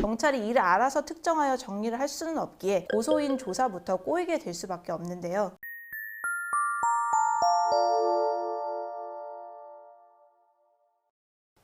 경찰이 이를 알아서 특정하여 정리를 할 수는 없기에 고소인 조사부터 꼬이게 될 수밖에 없는데요.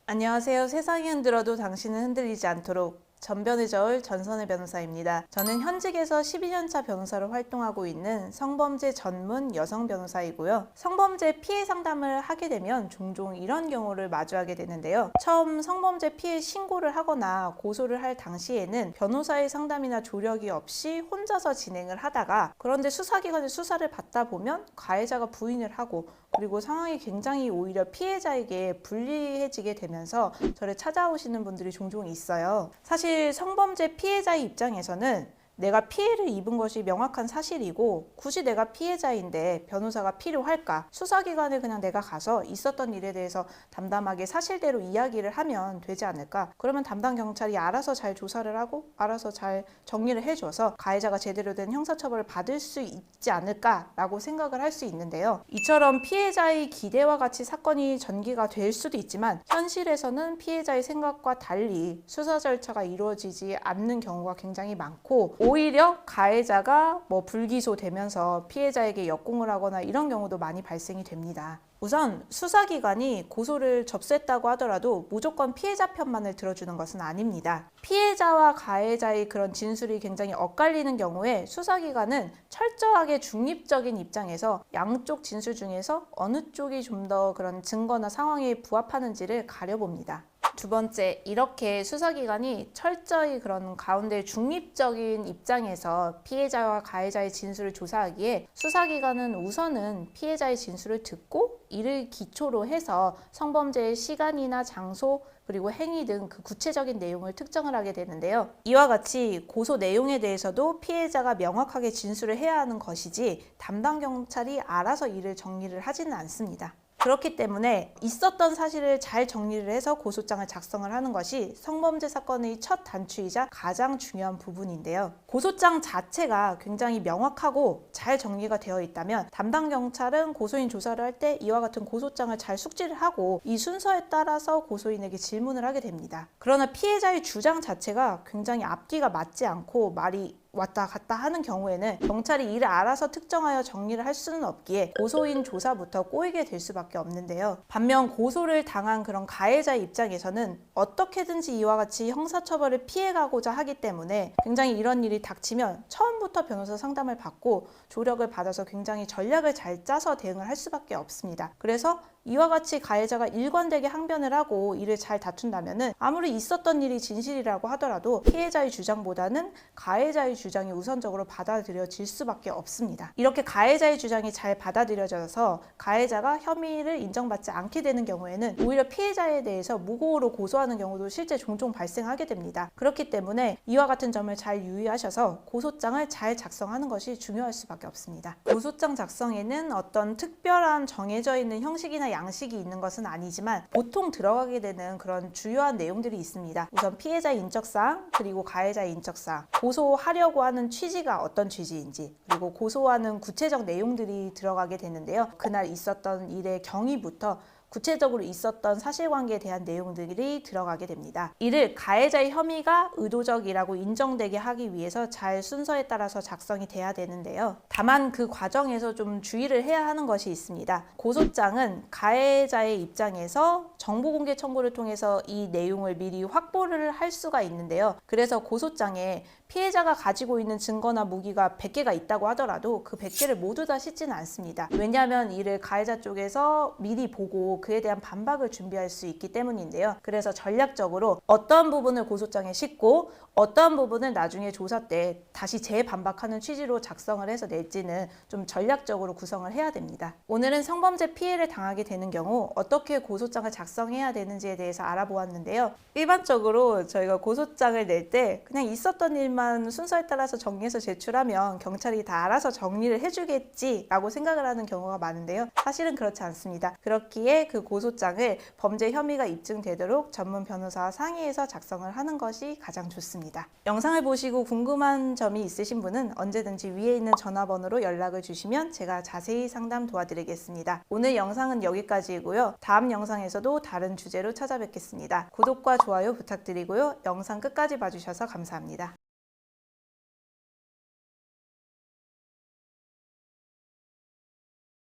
안녕하세요. 세상이 흔들어도 당신은 흔들리지 않도록 전변의 저울 전선의 변호사입니다. 저는 현직에서 12년차 변호사로 활동하고 있는 성범죄 전문 여성 변호사이고요. 성범죄 피해 상담을 하게 되면 종종 이런 경우를 마주하게 되는데요. 처음 성범죄 피해 신고를 하거나 고소를 할 당시에는 변호사의 상담이나 조력이 없이 혼자서 진행을 하다가, 그런데 수사기관의 수사를 받다 보면 가해자가 부인을 하고, 그리고 상황이 굉장히 오히려 피해자에게 불리해지게 되면서 저를 찾아오시는 분들이 종종 있어요. 사실 성범죄 피해자의 입장에서는 내가 피해를 입은 것이 명확한 사실이고 굳이 내가 피해자인데 변호사가 필요할까? 수사기관에 그냥 내가 가서 있었던 일에 대해서 담담하게 사실대로 이야기를 하면 되지 않을까? 그러면 담당 경찰이 알아서 잘 조사를 하고 알아서 잘 정리를 해줘서 가해자가 제대로 된 형사처벌을 받을 수 있지 않을까라고 생각을 할 수 있는데요. 이처럼 피해자의 기대와 같이 사건이 전개가 될 수도 있지만 현실에서는 피해자의 생각과 달리 수사 절차가 이루어지지 않는 경우가 굉장히 많고, 오히려 가해자가 불기소되면서 피해자에게 역공을 하거나 이런 경우도 많이 발생이 됩니다. 우선 수사기관이 고소를 접수했다고 하더라도 무조건 피해자 편만을 들어주는 것은 아닙니다. 피해자와 가해자의 그런 진술이 굉장히 엇갈리는 경우에 수사기관은 철저하게 중립적인 입장에서 양쪽 진술 중에서 어느 쪽이 좀 더 그런 증거나 상황에 부합하는지를 가려봅니다. 두 번째, 이렇게 수사기관이 철저히 그런 가운데 중립적인 입장에서 피해자와 가해자의 진술을 조사하기에 수사기관은 우선은 피해자의 진술을 듣고 이를 기초로 해서 성범죄의 시간이나 장소 그리고 행위 등 그 구체적인 내용을 특정을 하게 되는데요. 이와 같이 고소 내용에 대해서도 피해자가 명확하게 진술을 해야 하는 것이지 담당 경찰이 알아서 이를 정리를 하지는 않습니다. 그렇기 때문에 있었던 사실을 잘 정리를 해서 고소장을 작성을 하는 것이 성범죄 사건의 첫 단추이자 가장 중요한 부분인데요. 고소장 자체가 굉장히 명확하고 잘 정리가 되어 있다면 담당 경찰은 고소인 조사를 할 때 이와 같은 고소장을 잘 숙지를 하고 이 순서에 따라서 고소인에게 질문을 하게 됩니다. 그러나 피해자의 주장 자체가 굉장히 앞뒤가 맞지 않고 말이 왔다 갔다 하는 경우에는 경찰이 이를 알아서 특정하여 정리를 할 수는 없기에 고소인 조사부터 꼬이게 될 수밖에 없는데요. 반면 고소를 당한 그런 가해자의 입장에서는 어떻게든지 이와 같이 형사처벌을 피해가고자 하기 때문에 굉장히 이런 일이 닥치면 처음부터 변호사 상담을 받고 조력을 받아서 굉장히 전략을 잘 짜서 대응을 할 수밖에 없습니다. 그래서 이와 같이 가해자가 일관되게 항변을 하고 이를 잘 다툰다면 아무리 있었던 일이 진실이라고 하더라도 피해자의 주장보다는 가해자의 주장이 우선적으로 받아들여질 수밖에 없습니다. 이렇게 가해자의 주장이 잘 받아들여져서 가해자가 혐의를 인정받지 않게 되는 경우에는 오히려 피해자에 대해서 무고로 고소하는 경우도 실제 종종 발생하게 됩니다. 그렇기 때문에 이와 같은 점을 잘 유의하셔서 고소장을 잘 작성하는 것이 중요할 수밖에 없습니다. 고소장 작성에는 어떤 특별한 정해져 있는 형식이나 양식이 있는 것은 아니지만 보통 들어가게 되는 그런 주요한 내용들이 있습니다. 우선 피해자의 인적사항, 그리고 가해자의 인적사항, 고소하려고 하는 취지가 어떤 취지인지, 그리고 고소하는 구체적 내용들이 들어가게 되는데요. 그날 있었던 일의 경위부터 구체적으로 있었던 사실관계에 대한 내용들이 들어가게 됩니다. 이를 가해자의 혐의가 의도적이라고 인정되게 하기 위해서 잘 순서에 따라서 작성이 돼야 되는데요. 다만 그 과정에서 좀 주의를 해야 하는 것이 있습니다. 고소장은 가해자의 입장에서 정보공개 청구를 통해서 이 내용을 미리 확보를 할 수가 있는데요. 그래서 고소장에 피해자가 가지고 있는 증거나 무기가 100개가 있다고 하더라도 그 100개를 모두 다 싣지는 않습니다. 왜냐하면 이를 가해자 쪽에서 미리 보고 그에 대한 반박을 준비할 수 있기 때문인데요. 그래서 전략적으로 어떤 부분을 고소장에 싣고 어떤 부분을 나중에 조사 때 다시 재반박하는 취지로 작성을 해서 낼지는 좀 전략적으로 구성을 해야 됩니다. 오늘은 성범죄 피해를 당하게 되는 경우 어떻게 고소장을 작성해야 되는지에 대해서 알아보았는데요. 일반적으로 저희가 고소장을 낼 때 그냥 있었던 일만 순서에 따라서 정리해서 제출하면 경찰이 다 알아서 정리를 해주겠지라고 생각을 하는 경우가 많은데요. 사실은 그렇지 않습니다. 그렇기에 후에 그 고소장을 범죄 혐의가 입증되도록 전문 변호사와 상의해서 작성을 하는 것이 가장 좋습니다. 영상을 보시고 궁금한 점이 있으신 분은 언제든지 위에 있는 전화번호로 연락을 주시면 제가 자세히 상담 도와드리겠습니다. 오늘 영상은 여기까지이고요. 다음 영상에서도 다른 주제로 찾아뵙겠습니다. 구독과 좋아요 부탁드리고요. 영상 끝까지 봐주셔서 감사합니다.